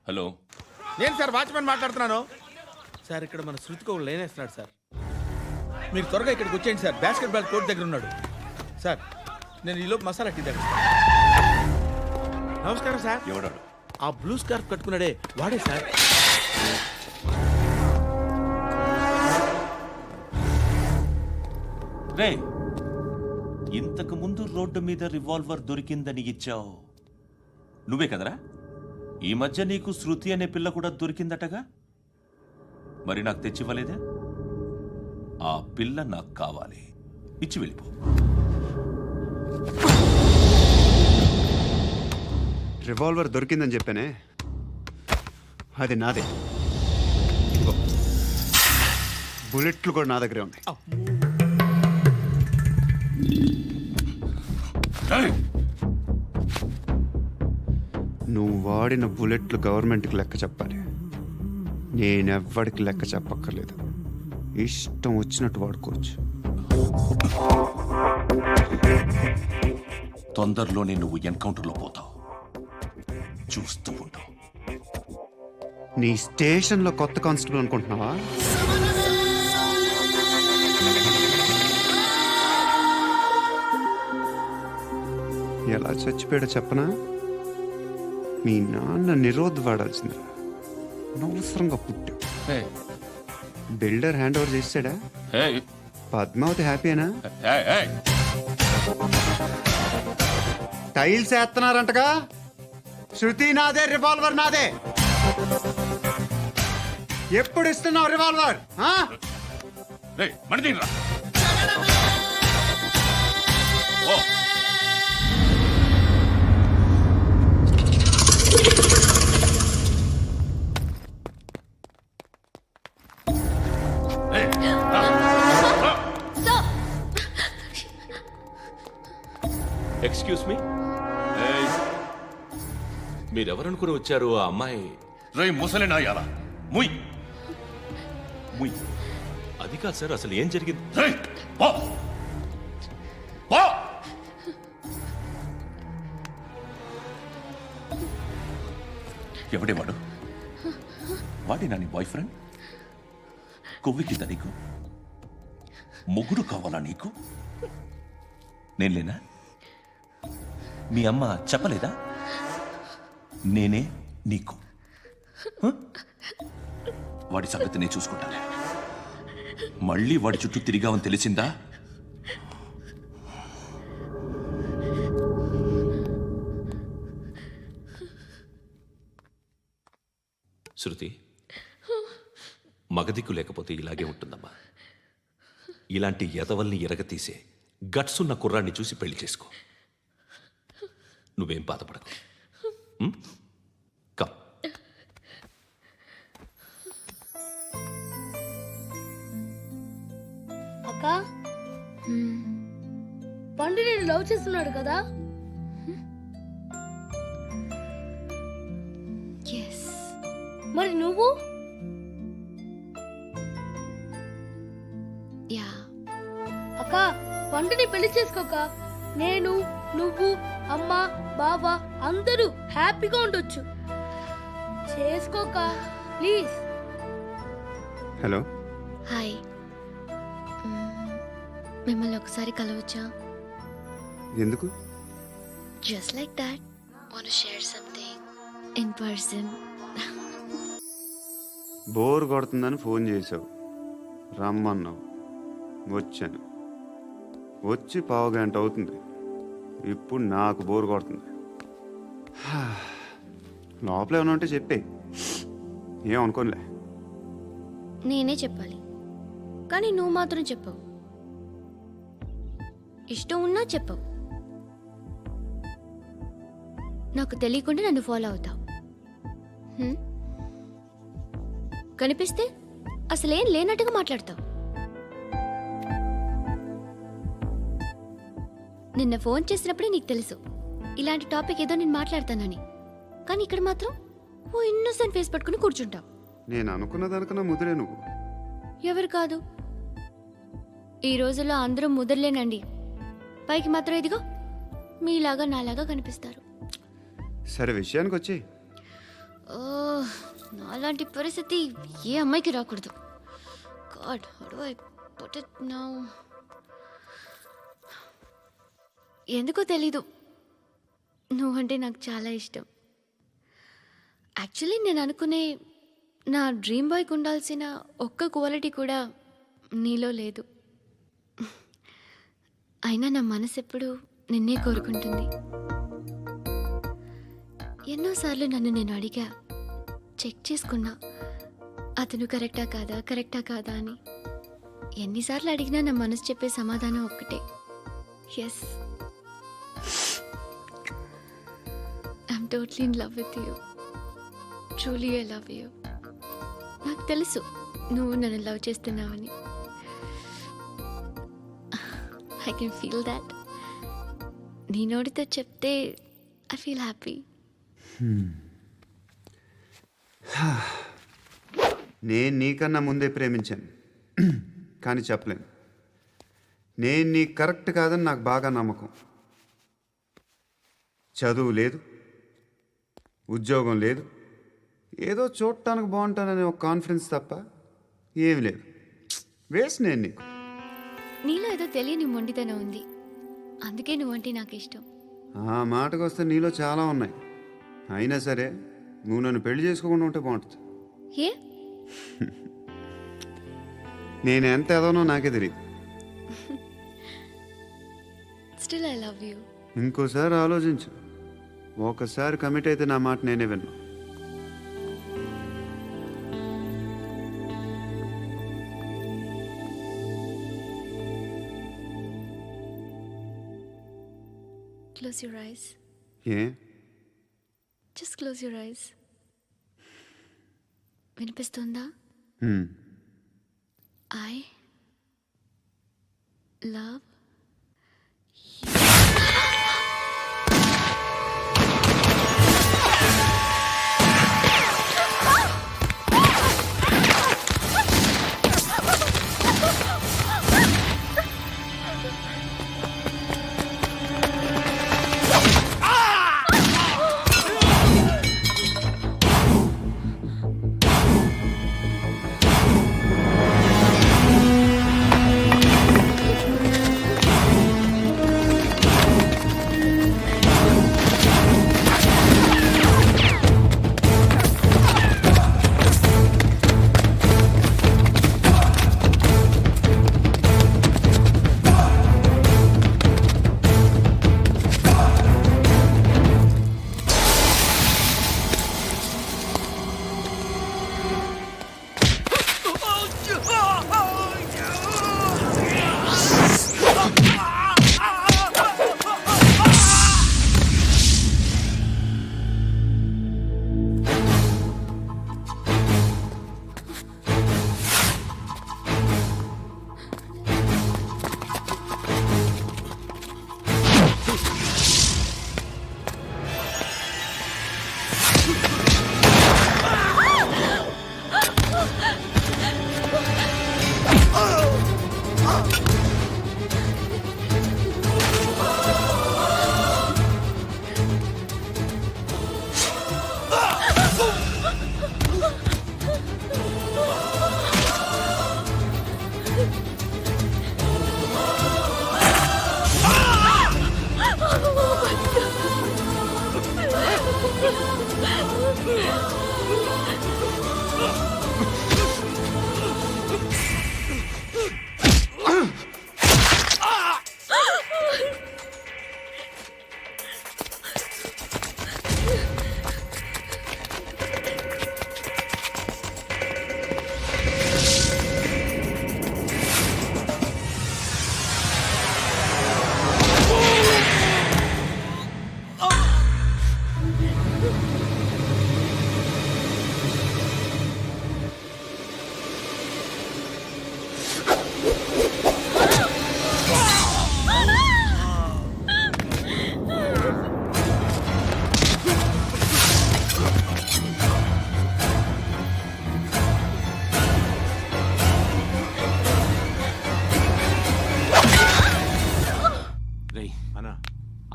Hello, నేను sir watchman మాట్లాడుతున్నాను. Sir ఇక్కడ మన శృతికో లైన్ వేస్తున్నాడు సార్. మీరు త్వరగా ఇక్కడికి వచ్చేయండి సార్. బాస్కెట్ బాల్ కోర్ట్ దగ్గర ఉన్నాడు సార్. నేను ఈలోపు మసాలా టీ దగ్గర. నమస్కారం సార్. ఎవడాడు? ఆ బ్లూ స్కార్ఫ్ కట్టుకున్నాడే వాడే సార్. రే, ఇంతకు ముందు రోడ్డు మీద రివాల్వర్ దొరికిందని ఇచ్చావు నువ్వే కదరా? ఈ మధ్య నీకు శృతి అనే పిల్ల కూడా దొరికిందటగా, మరి నాకు తెచ్చివ్వలేదే? ఆ పిల్ల నాకు కావాలి, ఇచ్చి వెళ్ళిపో. రివాల్వర్ దొరికిందని చెప్పానే, అది నాదే. ఇదిగో, బుల్లెట్లు కూడా నా దగ్గరే ఉన్నాయి. ఏయ్! నువ్వు వాడిన బుల్లెట్లు గవర్నమెంట్కి లెక్క చెప్పాలి. నేనెవ్వడికి లెక్క చెప్పక్కర్లేదు. ఇష్టం వచ్చినట్టు వాడుకోవచ్చు. తొందరలోనే నువ్వు ఎన్కౌంటర్లో పోతావు, చూస్తూ ఉంటావు. నీ స్టేషన్లో కొత్త కానిస్టేబుల్ అనుకుంటున్నావా? ఎలా చచ్చిపోయాడో చెప్పనా? మీ నాన్న నిరోధ్ వాడాల్సిందిరా. అనవసరంగా పుట్టావు. బిల్డర్ హ్యాండ్ ఓవర్ చేసాడా? పద్మావతి హ్యాపీనా? టైల్స్ వేస్తున్నారంటగా. శృతి నాదే, రివాల్వర్ నాదే. ఎప్పుడు ఇస్తున్నావు రివాల్వర్? ఎక్స్క్యూజ్ మీ, మీరెవరనుకుని వచ్చారు? ఆ అమ్మాయి రేయ్ ముసలి నాయాల, ముయ్ ముయ్. అది కాదు సార్, అసలు ఏం జరిగింది? రేయ్, పో పో. ఎవడే వాడు? వాడి నా నీ బాయ్ ఫ్రెండ్? కొవ్వికింద నీకు? మొగుడు కావాలా నీకు? నేను లేనా? మీ అమ్మ చెప్పలేదా నేనే నీకు? వాడి సంగతి నేను చూసుకుంటాను. మళ్ళీ వాడి చుట్టూ తిరిగావని తెలిసిందా? శృతి, మగదిక్కు లేకపోతే ఇలాగే ఉంటుందమ్మా. ఇలాంటి ఎదవల్ని ఎరగతీసే గట్స్ ఉన్న కుర్రాన్ని చూసి పెళ్లి చేసుకో. నువ్వేం బాధపడకు. కమ్. అక్క, పండు నేను లవ్ చేస్తున్నాడు కదా? మరి నువ్వు? అక్క, పండుని పెళ్లి చేసుకోక నేను, నువ్వు, అమ్మ, బావ అందరూ హ్యాపీగా ఉండొచ్చు. చేసుకోక ప్లీజ్. Hello, hi. మిమ్మల్ని ఒకసారి కలవచ్చా? ఎందుకు? Just like that. Want to share something in person. Bore కొడుతుందని ఫోన్ చేసావు, రమ్మన్నావు, వచ్చాను. వచ్చి పావు గంట అవుతుంది. ఇప్పుడు నాకు బోర్ కొడుతుంది. లోపల ఏమైనా ఉంటే చెప్పే, ఏమనుకోనిలే. నేనే చెప్పాలి, కానీ నువ్వు మాత్రం చెప్పవు. ఇష్టం ఉన్నా చెప్పవు. నాకు తెలియకుండా నన్ను ఫాలో అవుతావు. కనిపిస్తే అసలేం లేనట్టుగా మాట్లాడతావు. నిన్న ఫోన్ చేసినప్పుడే నీకు తెలుసు ఇలాంటి టాపిక్ ఏదో నేను మాట్లాడతానని. కానీ ఇక్కడ మాత్రం ఓ ఇన్నోసెంట్ ఫేస్ పట్టుకుని కూర్చుంటావు. నేను అనుకున్న దానికన్నా ముదిరే నువ్వు. ఎవరు కాదు, ఈ రోజుల్లో అందరూ ముదరలేనండి. పైకి మాత్రం ఇదిగో మీలాగా నాలాగా కనిపిస్తారు. సరే, విషయానికి వచ్చి నాలాంటి పరిస్థితి ఏ అమ్మాయికి రాకూడదు. God, how do I put it now? ఎందుకో తెలీదు, నువ్వంటే నాకు చాలా ఇష్టం. యాక్చువల్లీ నేను అనుకునే నా డ్రీమ్ బాయ్కి ఉండాల్సిన ఒక్క క్వాలిటీ కూడా నీలో లేదు. అయినా నా మనసు ఎప్పుడు నిన్నే కోరుకుంటుంది. ఎన్నోసార్లు నన్ను నేను అడిగా, చెక్ చేసుకున్నా అతను కరెక్టా కాదా అని. ఎన్నిసార్లు అడిగినా నా మనసు చెప్పే సమాధానం ఒక్కటే, yes, I'm totally in love with you. Truly I love you. నాకు తెలుసు నువ్వు నన్ను లవ్ చేస్తున్నావని. I can feel that. నీ నోటితో చెప్తే ఐ ఫీల్ హ్యాపీ. నేను నీకన్నా ముందే ప్రేమించాను, కానీ చెప్పలేను. నేను నీకు కరెక్ట్ కాదని నాకు బాగా నమ్మకం. చదువు లేదు, ఉద్యోగం లేదు, ఏదో చూడటానికి బాగుంటాననే ఒక కాన్ఫిడెన్స్ తప్ప ఏమి లేదు. వేస్ట్ నేను నీకు. నీలో ఏదో తెలియని మొండితనం ఉంది, అందుకే నువ్వంటే నాకు ఇష్టం. ఆ మాటకు వస్తే నీలో చాలా ఉన్నాయి. అయినా సరే నువ్వు నన్ను పెళ్లి చేసుకోకుండా ఉంటే బాగుంటుంది. ఏ? నేను ఎంత ఎదవనో నాకే తెలియదు. Still I love you. ఇంకోసారి ఆలోచించు. ఒకసారి కమిట్ అయితే నా మాట నేనే విన్నా. Close your eyes. A? Just close your eyes. వినిపిస్తుందా? I love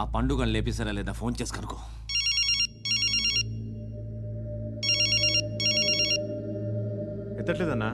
ఆ పండుగను లేపేసారా లేదా ఫోన్ చేసి కనుకో. ఎత్తట్లేదన్నా